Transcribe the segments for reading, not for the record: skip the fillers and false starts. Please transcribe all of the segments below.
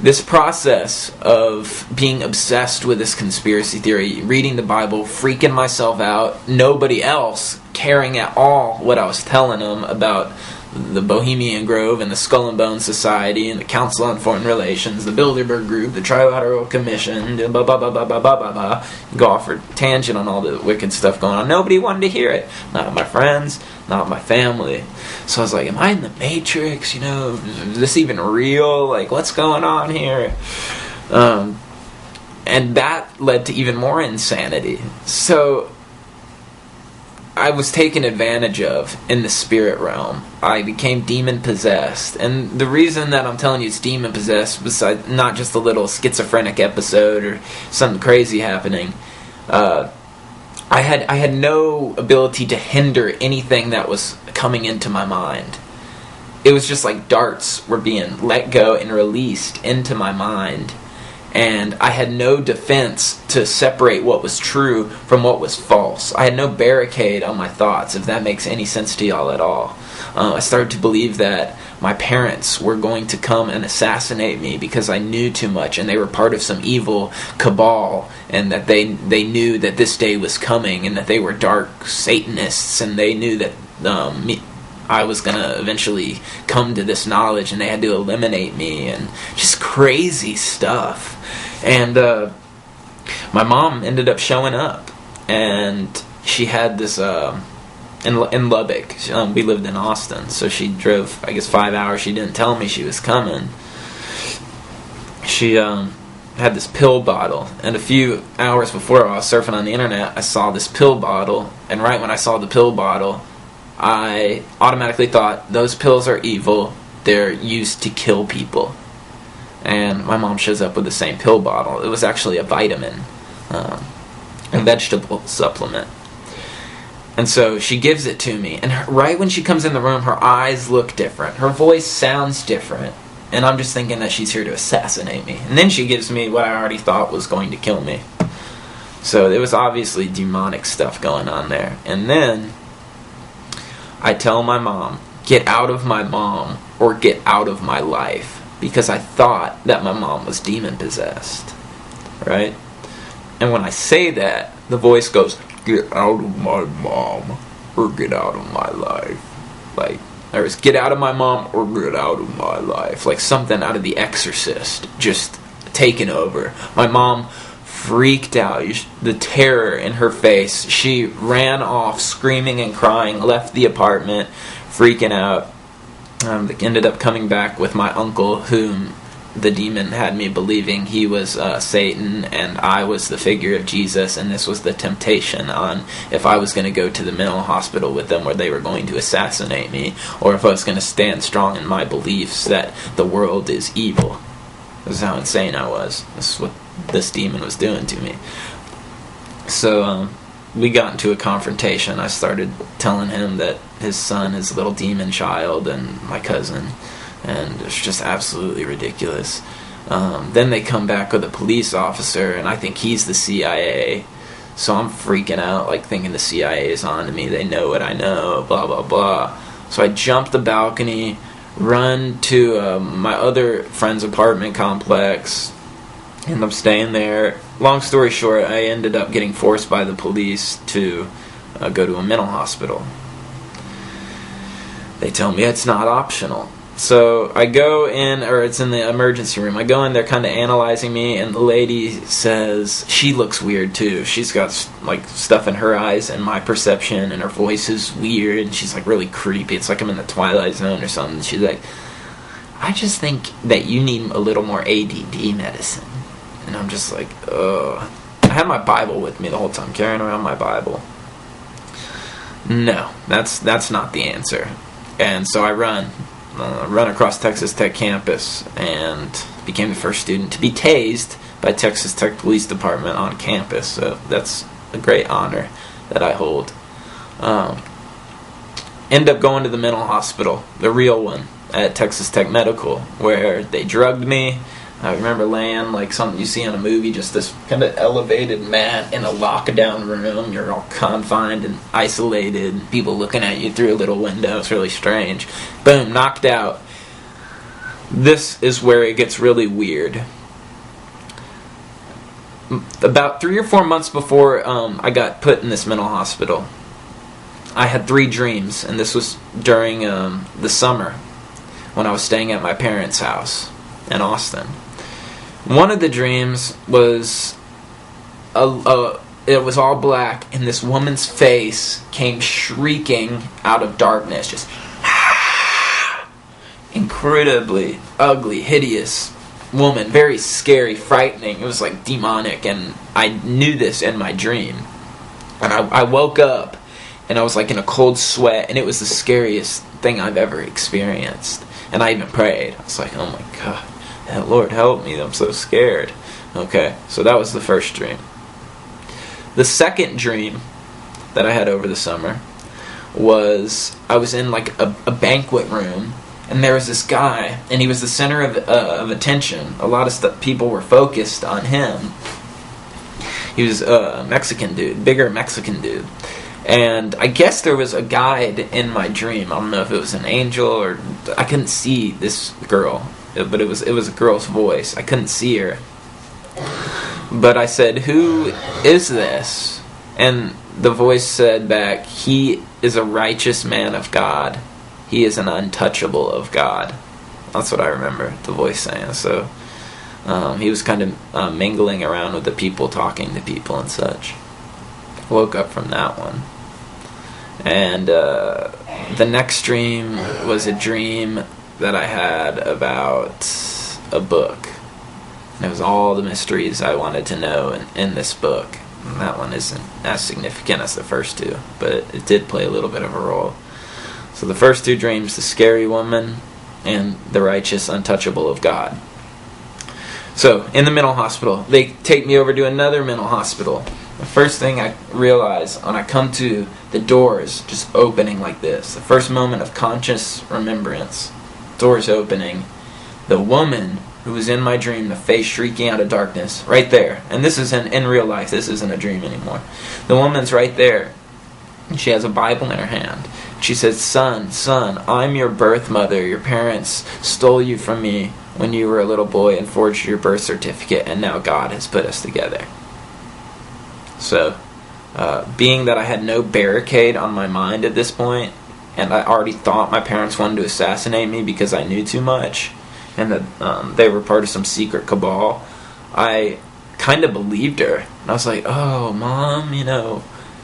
This process of being obsessed with this conspiracy theory, reading the Bible, freaking myself out, nobody else caring at all what I was telling them about the Bohemian Grove and the Skull and Bones Society and the Council on Foreign Relations, the Bilderberg Group, the Trilateral Commission, blah, blah, blah, blah, blah, blah, blah, blah. Go off for tangent on all the wicked stuff going on. Nobody wanted to hear it. Not my friends, not my family. So I was like, am I in the Matrix? You know, is this even real? Like, what's going on here? And that led to even more insanity. So I was taken advantage of in the spirit realm. I became demon-possessed. And the reason that I'm telling you it's demon-possessed, besides not just a little schizophrenic episode or something crazy happening, I had no ability to hinder anything that was coming into my mind. It was just like darts were being let go and released into my mind. And I had no defense to separate what was true from what was false. I had no barricade on my thoughts, if that makes any sense to y'all at all. I started to believe that my parents were going to come and assassinate me because I knew too much, and they were part of some evil cabal, and that they knew that this day was coming, and that they were dark Satanists, and they knew that I was going to eventually come to this knowledge, and they had to eliminate me, and just crazy stuff. And my mom ended up showing up, and she had this in Lubbock. We lived in Austin, so she drove, I guess, 5 hours. She didn't tell me she was coming. She had this pill bottle, and a few hours before I was surfing on the internet, I saw this pill bottle, and right when I saw the pill bottle, I automatically thought, those pills are evil, they're used to kill people. And my mom shows up with the same pill bottle. It was actually a vitamin, a vegetable supplement. And so she gives it to me, and right when she comes in the room, her eyes look different, her voice sounds different, and I'm just thinking that she's here to assassinate me. And then she gives me what I already thought was going to kill me. So there was obviously demonic stuff going on there. And then I tell my mom, get out of my mom or get out of my life, because I thought that my mom was demon-possessed, right? And when I say that, the voice goes, get out of my mom or get out of my life. Like, there was get out of my mom or get out of my life. Like something out of The Exorcist just taken over. My mom freaked out. The terror in her face. She ran off screaming and crying, left the apartment, freaking out. Ended up coming back with my uncle, whom the demon had me believing he was Satan, and I was the figure of Jesus, and this was the temptation on if I was going to go to the mental hospital with them where they were going to assassinate me, or if I was going to stand strong in my beliefs that the world is evil. This is how insane I was. This is what this demon was doing to me. So we got into a confrontation. I started telling him that his son, his little demon child, and my cousin, and it's just absolutely ridiculous. Then they come back with a police officer, and I think he's the CIA. So I'm freaking out, like thinking the CIA is on to me. They know what I know, blah, blah, blah. So I jump the balcony, run to my other friend's apartment complex, end up staying there. Long story short, I ended up getting forced by the police to go to a mental hospital. They tell me it's not optional. So I go in, or it's in the emergency room. I go in, they're kind of analyzing me, and the lady says, she looks weird too. She's got like stuff in her eyes, and my perception, and her voice is weird, and she's like really creepy. It's like I'm in the Twilight Zone or something. She's like, I just think that you need a little more ADD medicine. And I'm just like, ugh. I had my Bible with me the whole time, carrying around my Bible. No, that's not the answer. And so I run across Texas Tech campus and became the first student to be tased by Texas Tech Police Department on campus. So that's a great honor that I hold. End up going to the mental hospital, the real one, at Texas Tech Medical, where they drugged me. I remember laying like something you see in a movie, just this kind of elevated mat in a lockdown room. You're all confined and isolated. People looking at you through a little window. It's really strange. Boom, knocked out. this is where it gets really weird. About 3 or 4 months before I got put in this mental hospital, I had 3 dreams, and this was during the summer when I was staying at my parents' house in Austin. One of the dreams was it was all black, and this woman's face came shrieking out of darkness, just incredibly ugly, hideous woman, very scary, frightening. It was like demonic, and I knew this in my dream. And I woke up, and I was like in a cold sweat, and it was the scariest thing I've ever experienced. And I even prayed. I was like, oh my God, Lord help me, I'm so scared. Okay, so that was the first dream. The second dream that I had over the summer was I was in like a banquet room, and there was this guy, and he was the center of attention. A lot of people were focused on him. He was a Mexican dude, bigger Mexican dude. And I guess there was a guide in my dream. I don't know if it was an angel or... I couldn't see this girl, but it was a girl's voice. I couldn't see her. But I said, who is this? And the voice said back, he is a righteous man of God. He is an untouchable of God. That's what I remember the voice saying. So he was kind of mingling around with the people, talking to people and such. Woke up from that one. And the next dream was a dream that I had about a book. And it was all the mysteries I wanted to know in this book. And that one isn't as significant as the first two, but it did play a little bit of a role. So the first 2 dreams, the scary woman and the righteous untouchable of God. So, in the mental hospital, they take me over to another mental hospital. The first thing I realize when I come to the doors just opening like this, the first moment of conscious remembrance, doors opening, the woman who was in my dream, the face shrieking out of darkness, right there. And this isn't in real life, this isn't a dream anymore. The woman's right there, and she has a Bible in her hand. She says, son, I'm your birth mother. Your parents stole you from me when you were a little boy and forged your birth certificate, and now God has put us together. So, being that I had no barricade on my mind at this point, and I already thought my parents wanted to assassinate me because I knew too much, and that they were part of some secret cabal, I kind of believed her. And I was like, oh, Mom,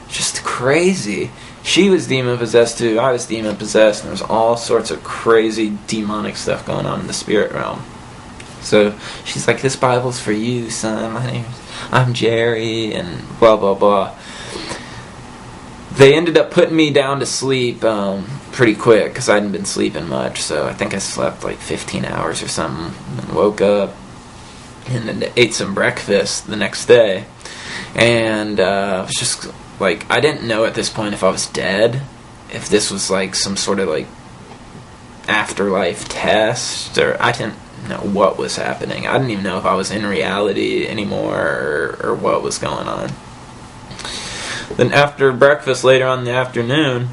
just crazy. She was demon-possessed too, I was demon-possessed, and there was all sorts of crazy demonic stuff going on in the spirit realm. So she's like, this Bible's for you, son. I'm Jerry, and blah, blah, blah. They ended up putting me down to sleep pretty quick, because I hadn't been sleeping much, so I think I slept like 15 hours or something, and woke up, and then ate some breakfast the next day, and I was just... like, I didn't know at this point if I was dead, if this was like some sort of like afterlife test, or I didn't know what was happening. I didn't even know if I was in reality anymore or what was going on. Then after breakfast later on in the afternoon,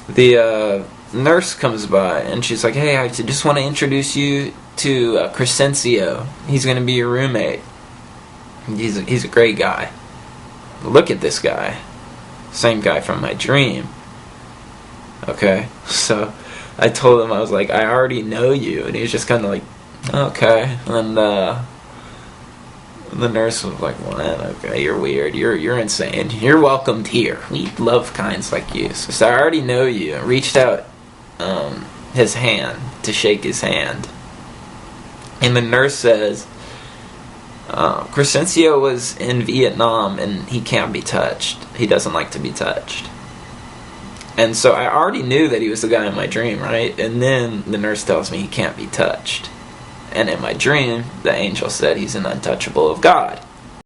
the nurse comes by and she's like, hey, I just want to introduce you to Crescencio. He's going to be your roommate. He's a great guy. Look at this guy. Same guy from my dream. Okay, so I told him, I was like, I already know you, and he was just kind of like, okay. And the nurse was like, what? Okay, you're weird, you're insane, you're welcomed here, we love kinds like you. So I already know you. I reached out his hand to shake his hand, and the nurse says, Crescencio was in Vietnam and he can't be touched. He doesn't like to be touched. And so I already knew that he was the guy in my dream, right? And then the nurse tells me he can't be touched. And in my dream, the angel said he's an untouchable of God.